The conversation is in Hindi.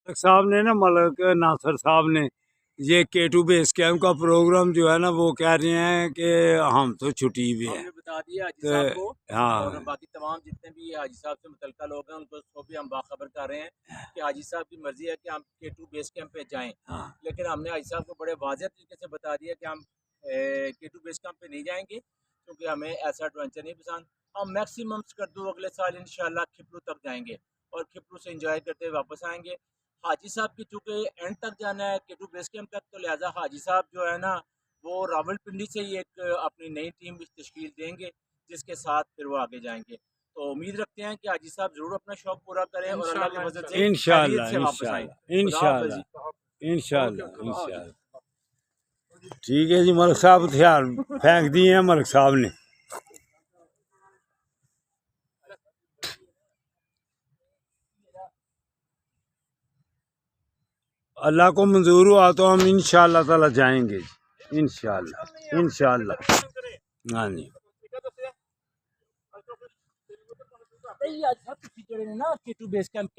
साहब ने ना मलक नासर साहब ने ये K2 बेस कैंप का प्रोग्राम जो है ना वो कह रहे हैं कि हम तो छुट्टी भी है, बता दिया हाजी तो साहब को हाँ और बाकी तमाम जितने भी हाजी साहब से मुतल्लिका लोग हैं उनको भी हम बाखबर कर रहे हैं कि हाजी साहब की मर्जी है कि हम K2 बेस कैंप पे जाएं, हाँ लेकिन हमने हाजी साहब को बड़े वाज़ेह तरीके से बता दिया कि हम K2 बेस कैंप पे नहीं जाएंगे क्योंकि हमें ऐसा एडवेंचर नहीं पसंद। हम मैक्सिमम स्कर्दू अगले साल इंशाल्लाह खिपलू तक जाएंगे और खिपलू से इंजॉय करते हुए वापस आएंगे। हाजी साहब की चूँकि एंड तक जाना है K2 बेस कैंप तक, तो लिहाजा हाजी साहब जो है ना वो रावलपिंडी से ही एक अपनी नई टीम भी तश्कील देंगे जिसके साथ फिर वो आगे जाएंगे। तो उम्मीद रखते हैं कि हाजी साहब जरूर अपना शौक पूरा करें और अल्लाह के फजल से खैरियत इंशाल्लाह से वापस आएं। इंशाल्लाह खुदा हाफिज़ इंशाल्लाह जी। इंशाल्लाह इंशाल्लाह। ठीक है जी, मलिक साहब हथियार फेंक दिए हैं मलिक साहब ने। अल्लाह को मंजूर हुआ तो हम इंशाल्लाह ताला जाएंगे जी, इंशाल्लाह इंशाल्लाह। हाँ जी K2 बेस कैंप